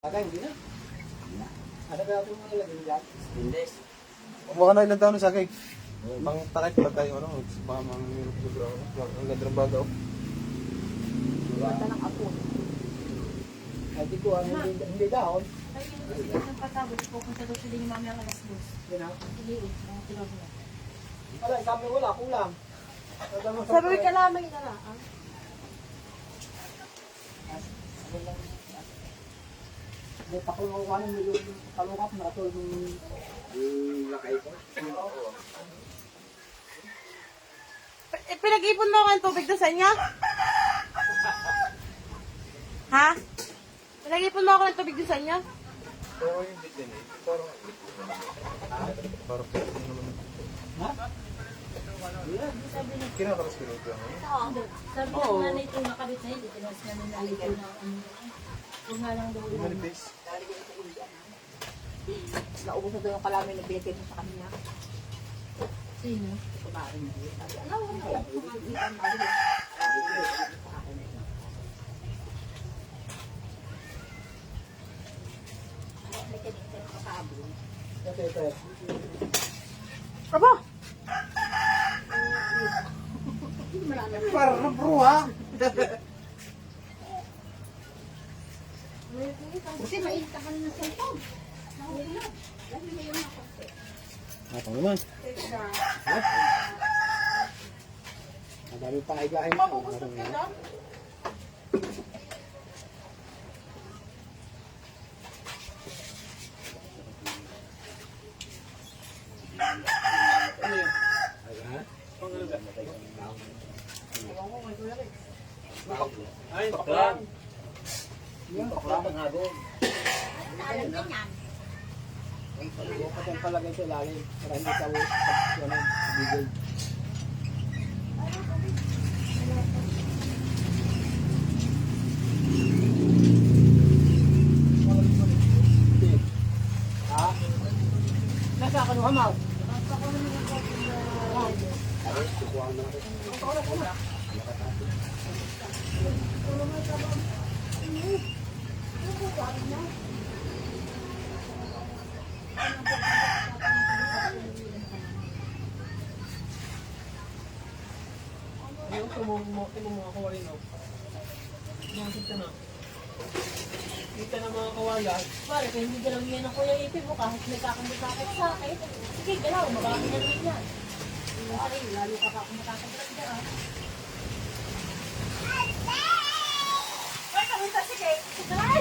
Agay, hindi na. Ano ba ito mga lagay dyan? Stainless. Baka na ilang taon sa kay. Pang takay pala tayo, ano, baka mga ang ganda ng baga. Bata ng apo. Ay, di ko, hindi daon. Ay, yung ng pasabot, pupunta daw siya din yung mami ang alas 2. Yun na. Hindi, mga tinawag na. Wala, sabi wala, kulang. Sabi ka lamang na lang. May pakulungan mo yung kalungap na ito yung lakay ko. Pinag-ipon mo ako ng tubig doon sa inyo? Ha? Pinag-ipon mo ako ng tubig doon sa inyo? Oo, yung bit din eh. Parang pwede naman. Ha? Kinakaras ko nito. Sabi ng nanay ito nakabit na hindi. Tinas namin nanay ito na kung nga lang daw Yung manifest. Naubos na doon yung kalamin na binigay mo sa kanila. Sino? Kumain mo. Sabi, ano? Aba! Parang bro ha? Kasi mainit ka ng cellphone. Ako naman. Ha? Madami pang igahin mo. Mabubusog ka na? Ay, baklang. Yung baklang ang habon. Huwag ka tayong palagay sa ilalim. Para hindi ka bigay. Ha? Nasa ka nung hamaw? Yung tumumuha ko rin o. Nakita na. Kita na mga kawalan. Pare, kung hindi galaw yan ang kuya ipin mo, kahit may kakamukakot sa akin, sige, galaw, mabaki na rin yan. Pare, lalo ka pa kung makakabalag dyan. Ay, kamunta, sige. Ay!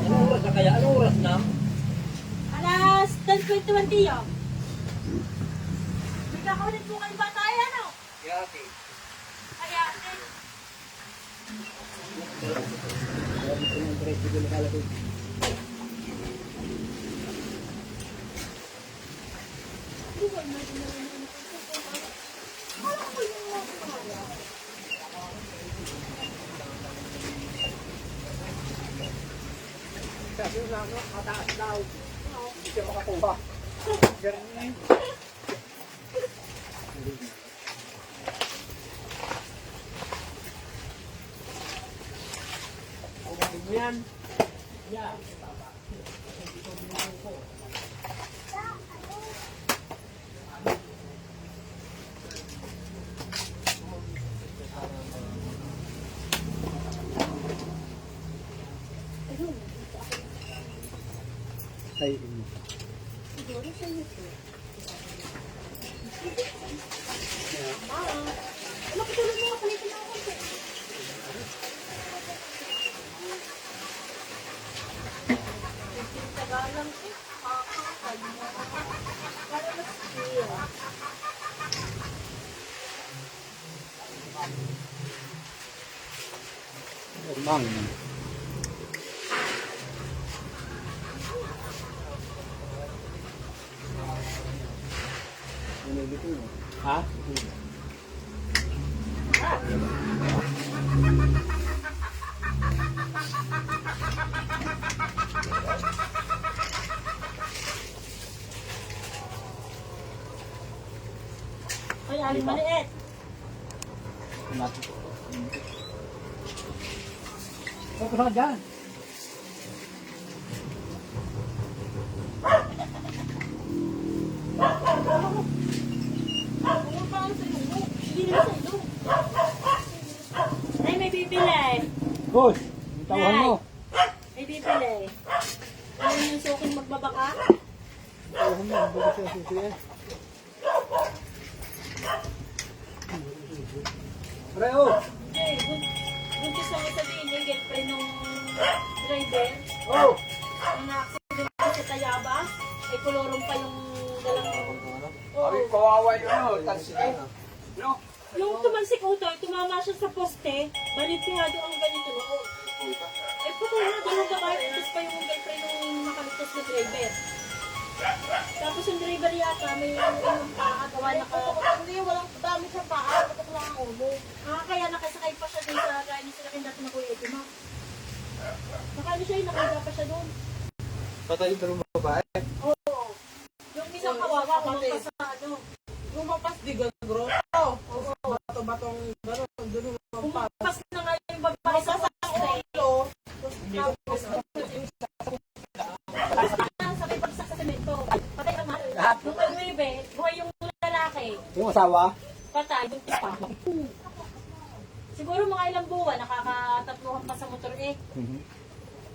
Anong oras na kaya? Anong oras na? Alas 10:21 yun. May kakaulit po kayo bata yan, ano? Yati. Ay, ate. Kasi na, mataas daw. Hindi siya makakuha. Ganun. Kumain mo yan. Yeah. Ay, Siguro sa YouTube. Makitulog mo, palitin mo ako. Tagalang eh. Para mas clear. Mang. Ha? Ay, aling maliit. Tapos na dyan. Hindi na sa ilong. Ay, may bibili. Boss, yung tawahan mo. May bibili. Ano yung suking magbabaka? Tawahan mo, ang bago siya susuya. Pre, oh. Hindi, buntis lang sabihin yung girlfriend ng driver. Oh. Ang na-accident sa Tayabas. Ay, kulorong pa yung dalang Sabi, Oo. kawawa yun, no? Tansikin. No? Yung tumansik utoy, tumama siya sa poste, balintingado ang ganito noon. Eh, puto na, doon babae, tapos pa yung girlfriend ng nakaligtas na driver. Tapos yung driver yata, may yung pakagawa na ka... Hindi, walang dami sa paa, patok lang ang ulo. Kaya nakasakay pa siya doon sa gaya niya sila dati na Kuya Edima. Nakano siya, nakaga pa siya doon. Patay yung dalawang babae. Oo. Yung isang kawawa, kumampas sa ano. Lumampas di gagro. Bato-batong gano'n. Doon lumampas. Kumampas na nga yung babae sa poste. Sakay pagsak sa semento. Patay naman. Nung pag-uwi, buhay yung lalaki. Yung asawa? Patay, yung pa. Siguro mga ilang buwan, nakakatatluhan pa sa motor eh.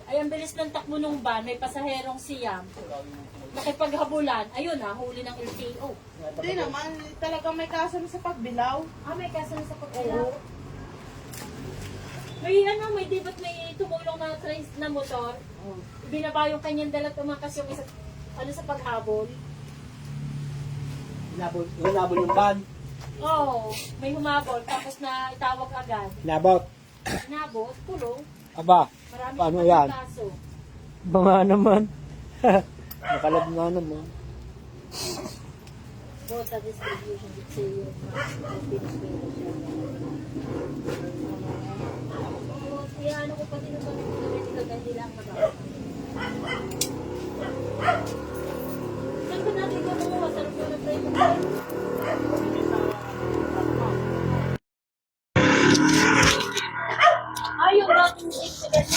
Ay, ang bilis ng takbo ng van, may pasaherong siyam. Nakipaghabulan, ayun huli ng LTO. Hindi naman. Talagang may kaso na sa pagbilaw. May kaso na sa pagkila. May dibat may tumulong na train na motor. Binaba yung kanyang dalat, umakas yung isa, sa paghabol. Hinabol yung van. Oo, may humabol, tapos na itawag agad. Hinabot. Nabot, kulong. Aba, Marami paano pa yan? kaso. Ba nga naman. Nakalab nga naman. Bota distribution, sa'yo. Pinapera siya. Kaya ano ko pati nung pagkakagandi lang magawa. Saan ba natin ito kumuha? Sarap ko na try mo. Yung dating incident.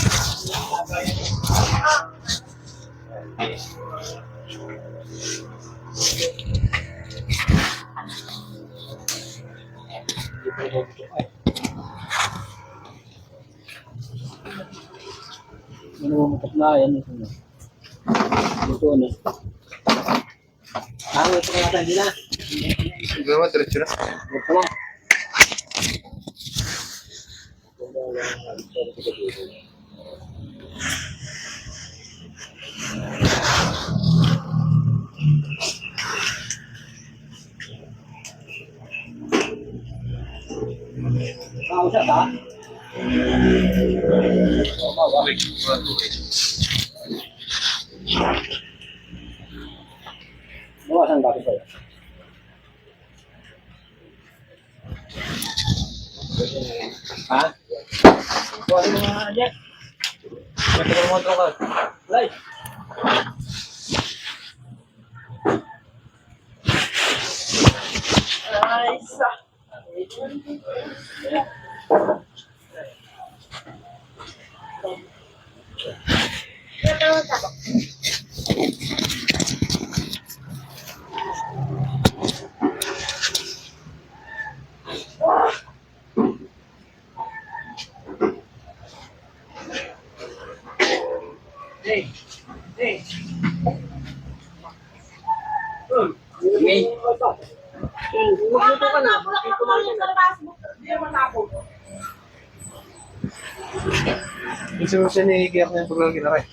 Minumutok na yan. Ito na. Ito ka natin din na. Siguro mo, diretso na. Ito na. Kausap ha? Bawasan ka ito. Ha? Bawasan mo nga niya. Matagal mo ka. Right. Hey. Hey. Luto ka na. Gusto mo siya nikikiyak na yung paglalagay na kayo.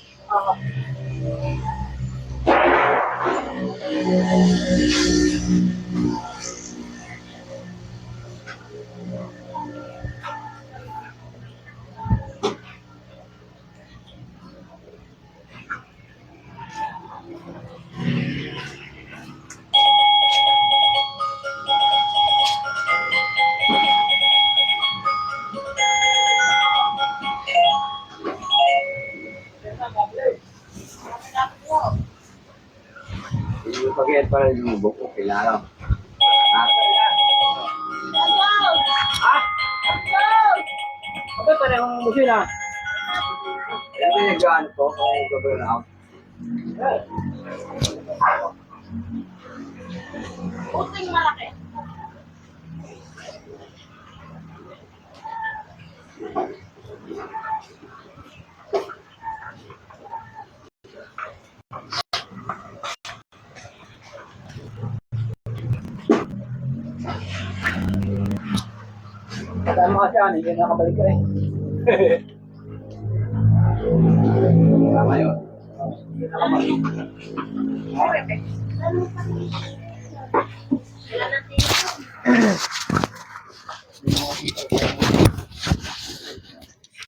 Yung pag-iat pa rin yung bukok, kailangan. Ha? mo siya. Yan yung nag-ano po, kung gagawin out. Uting malaki. Tama ka siya, hindi na nakabalik ka eh. Tama yun. Wala natin.